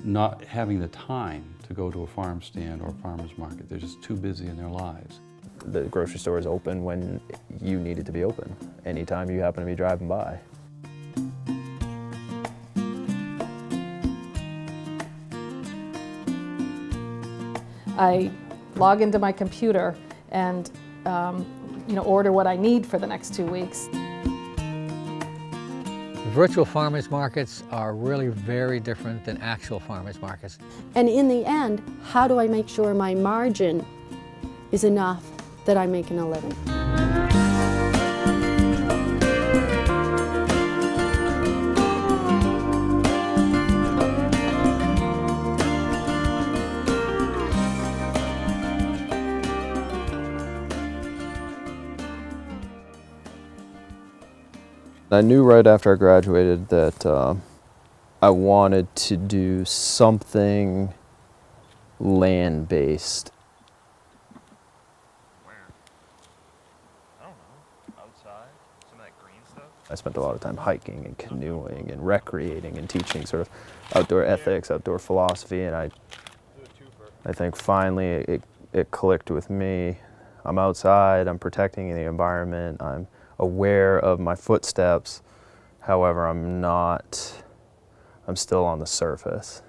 not having the time to go to a farm stand or a farmer's market. They're just too busy in their lives. The grocery store is open when you need it to be open, anytime you happen to be driving by. I log into my computer and order what I need for the next 2 weeks. Virtual farmers markets are really very different than actual farmers markets. And in the end, how do I make sure my margin is enough that I'm making a living? I knew right after I graduated that I wanted to do something land-based. Where? I don't know. Outside? Some of that green stuff? I spent a lot of time hiking and canoeing and recreating and teaching sort of outdoor ethics, outdoor philosophy, and I think finally it clicked with me. I'm outside, I'm protecting the environment, I'm aware of my footsteps. However, I'm still on the surface.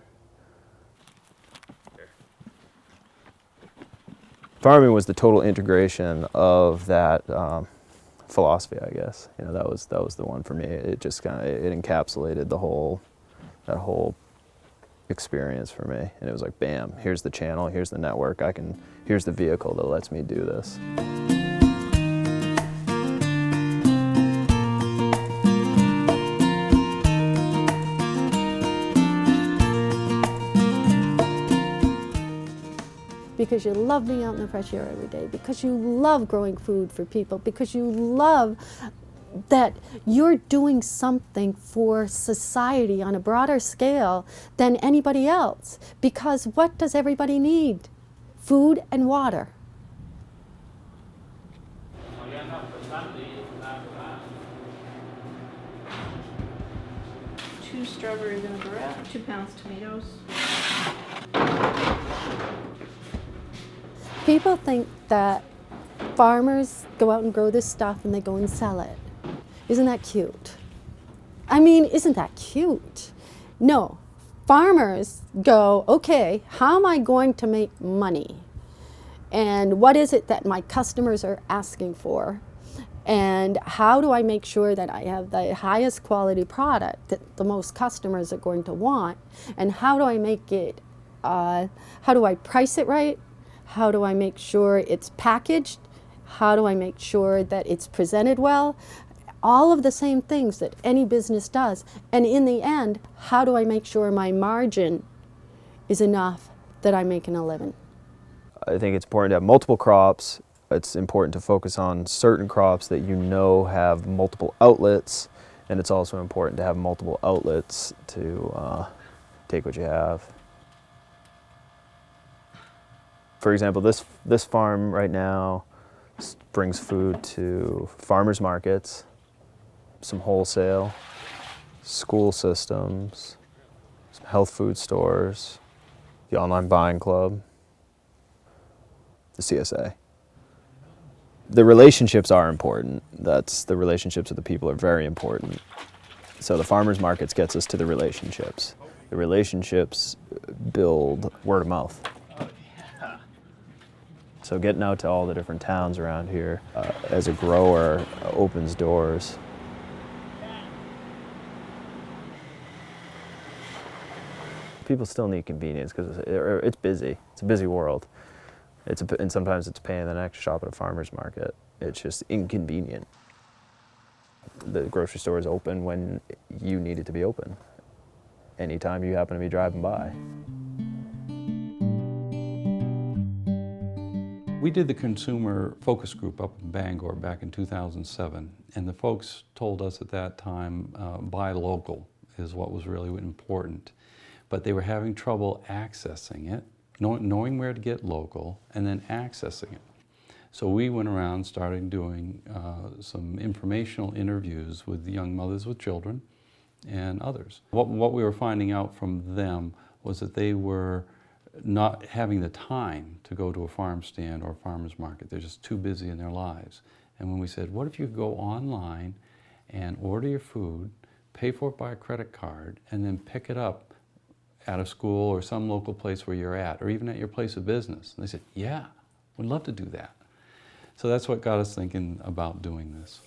Farming was the total integration of that philosophy, I guess. You know, that was the one for me. It just it encapsulated that whole experience for me. And it was like, bam, here's the channel, here's the network, here's the vehicle that lets me do this. Because you love being out in the fresh air every day, because you love growing food for people, because you love that you're doing something for society on a broader scale than anybody else. Because what does everybody need? Food and water. Two strawberry vinaigrette, 2 pounds tomatoes. People think that farmers go out and grow this stuff and they go and sell it. Isn't that cute? I mean, isn't that cute? No, farmers go, okay, how am I going to make money? And what is it that my customers are asking for? And how do I make sure that I have the highest quality product that the most customers are going to want? And how do I make it, how do I price it right? How do I make sure it's packaged? How do I make sure that it's presented well? All of the same things that any business does. And in the end, how do I make sure my margin is enough that I'm making a living? I think it's important to have multiple crops. It's important to focus on certain crops that you know have multiple outlets. And it's also important to have multiple outlets to take what you have. For example, this farm right now brings food to farmers markets, some wholesale, school systems, some health food stores, the online buying club, the CSA. The relationships are important. The relationships with the people are very important. So the farmers markets gets us to the relationships. The relationships build word of mouth. So getting out to all the different towns around here as a grower opens doors. People still need convenience because it's busy. It's a busy world. And sometimes it's a pain in the neck to shop at a farmer's market. It's just inconvenient. The grocery store is open when you need it to be open, anytime you happen to be driving by. We did the consumer focus group up in Bangor back in 2007, and the folks told us at that time, buy local is what was really important. But they were having trouble accessing it, knowing where to get local, and then accessing it. So we went around, started doing some informational interviews with young mothers with children and others. What we were finding out from them was that they were not having the time to go to a farm stand or a farmer's market. They're just too busy in their lives. And when we said, what if you go online and order your food, pay for it by a credit card, and then pick it up at a school or some local place where you're at, or even at your place of business? And they said, yeah, we'd love to do that. So that's what got us thinking about doing this.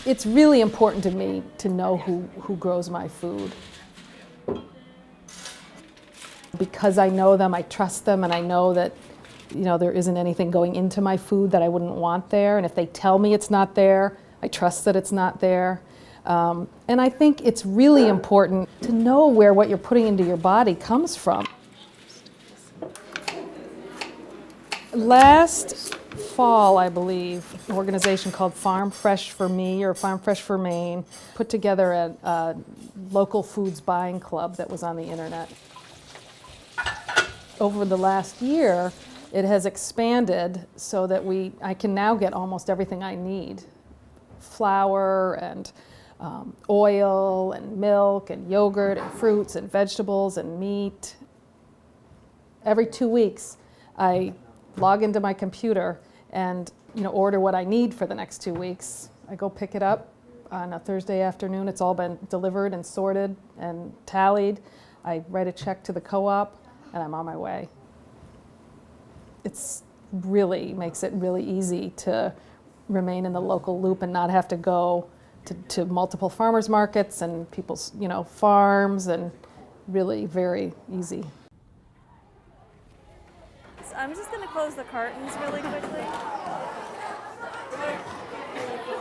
It's really important to me to know who grows my food. Because I know them, I trust them, and I know that there isn't anything going into my food that I wouldn't want there. And if they tell me it's not there, I trust that it's not there. And I think it's really important to know where what you're putting into your body comes from. Last fall, I believe, an organization called FarmFreshforME or FarmFresh for Maine put together a local foods buying club that was on the internet. Over the last year, it has expanded so that I can now get almost everything I need. Flour and oil and milk and yogurt and fruits and vegetables and meat. Every 2 weeks, I log into my computer and order what I need for the next 2 weeks. I go pick it up on a Thursday afternoon. It's all been delivered and sorted and tallied. I write a check to the co-op and I'm on my way. It's really makes it really easy to remain in the local loop and not have to go to multiple farmers markets and people's farms, and really very easy. So I'm just going to close the curtains really quickly.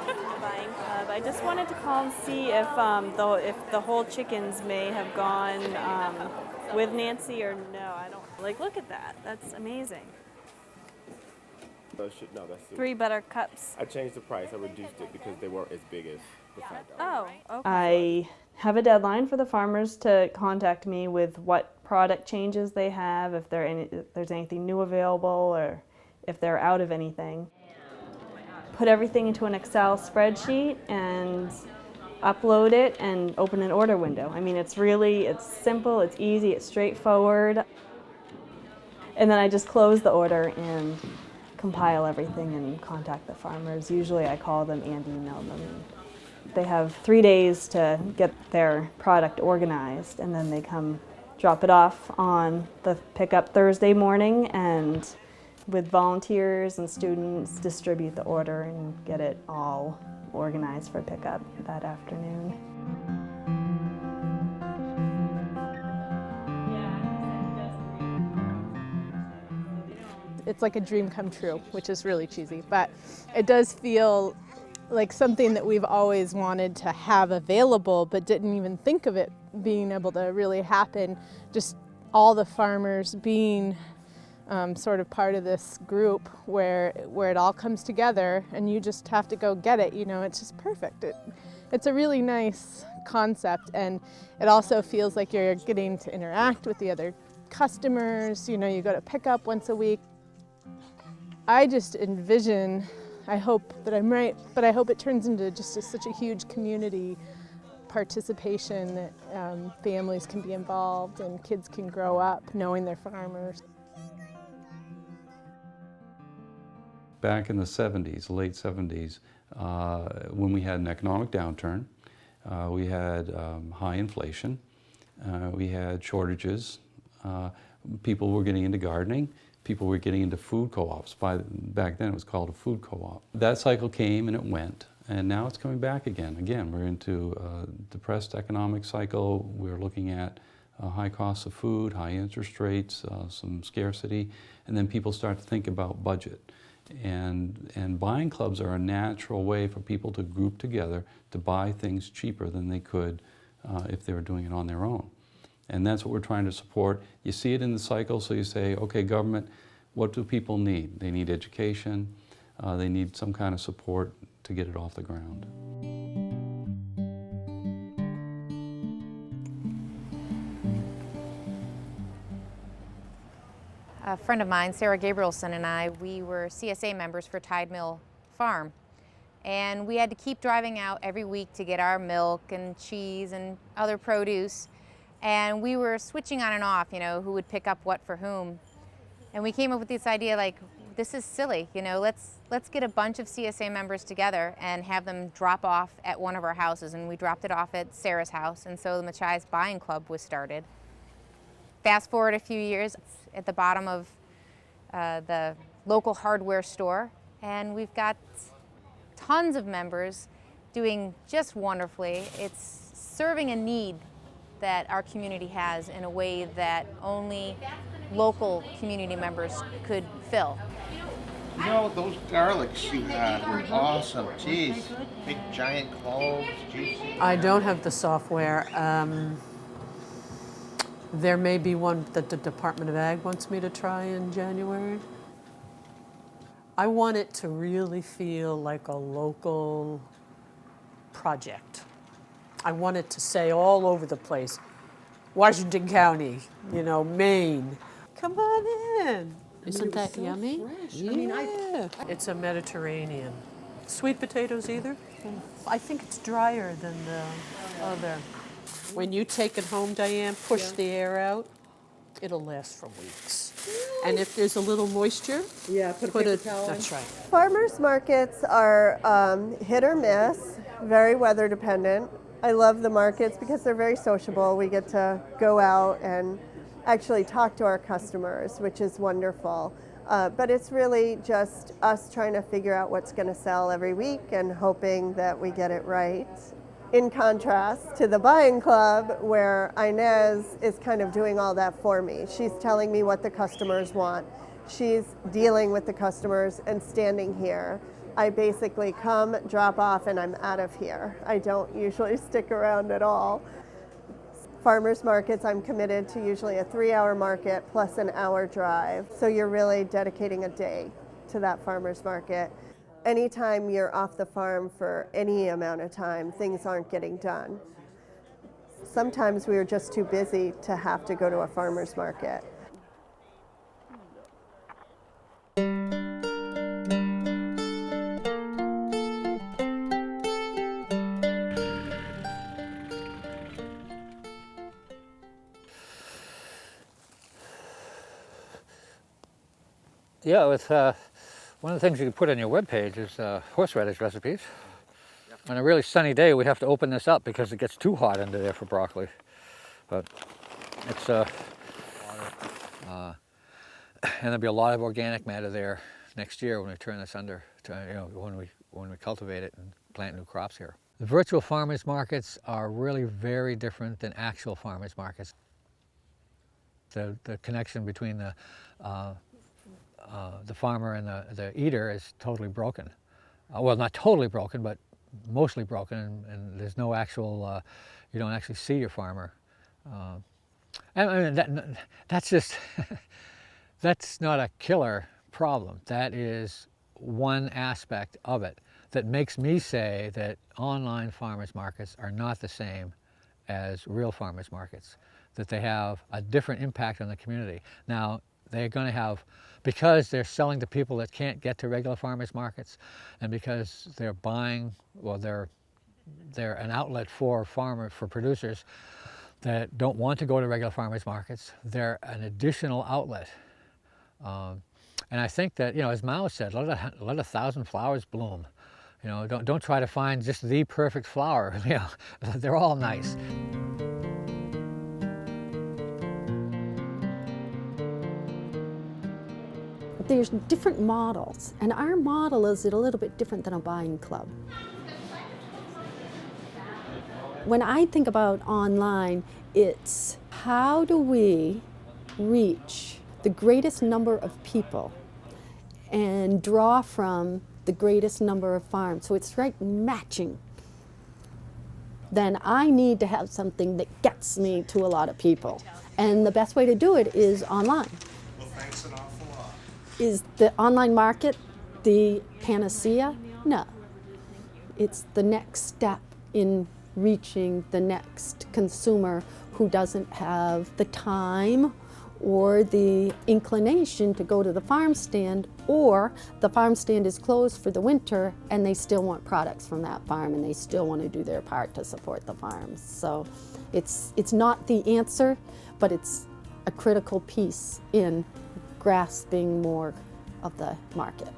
The buying club. I just wanted to call and see if the whole chickens may have gone with Nancy or no. I don't look at that. That's amazing. No, that's 3 butter cups. I changed the price. I reduced it because they weren't as big as the $5. Oh, okay. I have a deadline for the farmers to contact me with what product changes they have, if there's anything new available, or if they're out of anything. Put everything into an Excel spreadsheet and upload it and open an order window. I mean, it's simple, it's easy, it's straightforward. And then I just close the order and compile everything and contact the farmers. Usually I call them and email them. They have 3 days to get their product organized, and then they come drop it off on the pickup Thursday morning, and with volunteers and students distribute the order and get it all organized for pickup that afternoon. It's like a dream come true, which is really cheesy, but it does feel like something that we've always wanted to have available, but didn't even think of it being able to really happen. Just all the farmers being sort of part of this group where it all comes together and you just have to go get it. It's just perfect. It's a really nice concept, and it also feels like you're getting to interact with the other customers. You go to pick up once a week. I just envision, I hope that I'm right, but I hope it turns into just such a huge community participation that families can be involved and kids can grow up knowing they're farmers. Back in the 70s, late 70s, when we had an economic downturn, we had high inflation, we had shortages, people were getting into gardening, people were getting into food co-ops. Back then it was called a food co-op. That cycle came and it went, and now it's coming back again. Again, we're into a depressed economic cycle. We're looking at high costs of food, high interest rates, some scarcity, and then people start to think about budget. And buying clubs are a natural way for people to group together to buy things cheaper than they could if they were doing it on their own. And that's what we're trying to support. You see it in the cycle, so you say, okay, government, what do people need? They need education, they need some kind of support to get it off the ground. A friend of mine, Sarah Gabrielson, and I, we were CSA members for Tide Mill Farm. And we had to keep driving out every week to get our milk and cheese and other produce. And we were switching on and off, you know, who would pick up what for whom. And we came up with this idea like, this is silly, you know, let's get a bunch of CSA members together and have them drop off at one of our houses. And we dropped it off at Sarah's house, and so the Machias Buying Club was started. Fast forward a few years, it's at the bottom of the local hardware store, and we've got tons of members doing just wonderfully. It's serving a need that our community has in a way that only local community members could fill. You know, those garlics you had were awesome. Jeez, big giant cloves. Jeez. I don't have the software. There may be one that the Department of Ag wants me to try in January. I want it to really feel like a local project. I want it to say all over the place, Washington County, you know, Maine. Come on in. Isn't that yummy? Yeah. It's a Mediterranean. Sweet potatoes either? I think it's drier than the other. When you take it home, Diane, push the air out, it'll last for weeks. And if there's a little moisture, put it. That's right. Farmers markets are hit or miss, very weather dependent. I love the markets because they're very sociable. We get to go out and actually talk to our customers, which is wonderful. But it's really just us trying to figure out what's going to sell every week and hoping that we get it right. In contrast to the buying club, where Inez is kind of doing all that for me. She's telling me what the customers want. She's dealing with the customers and standing here. I basically come, drop off, and I'm out of here. I don't usually stick around at all. Farmers markets, I'm committed to usually a 3-hour market plus an hour drive. So you're really dedicating a day to that farmers market. Anytime you're off the farm for any amount of time, things aren't getting done. Sometimes we are just too busy to have to go to a farmer's market. Yeah, it's one of the things you can put on your webpage is horseradish recipes. On a really sunny day, we have to open this up because it gets too hot under there for broccoli. But it's and there'll be a lot of organic matter there next year when we turn this under, when we cultivate it and plant new crops here. The virtual farmers markets are really very different than actual farmers markets. The connection between the farmer and the eater is totally broken. Well, not totally broken, but mostly broken, and there's no actual, you don't actually see your farmer. I mean, that's just, that's not a killer problem. That is one aspect of it that makes me say that online farmers markets are not the same as real farmers markets, that they have a different impact on the community. Now, they're going to have, because they're selling to people that can't get to regular farmers markets, and because they're buying, well, they're an outlet for producers that don't want to go to regular farmers markets. They're an additional outlet. And I think that, as Mao said, let 1,000 flowers bloom. Don't try to find just the perfect flower. They're all nice. There's different models, and our model is a little bit different than a buying club. When I think about online, it's how do we reach the greatest number of people and draw from the greatest number of farms. So it's right matching. Then I need to have something that gets me to a lot of people. And the best way to do it is online. Well, thanks an awful lot. Is the online market the panacea? No. It's the next step in reaching the next consumer who doesn't have the time or the inclination to go to the farm stand, or the farm stand is closed for the winter and they still want products from that farm and they still want to do their part to support the farms. So it's not the answer, but it's a critical piece in grasping more of the market.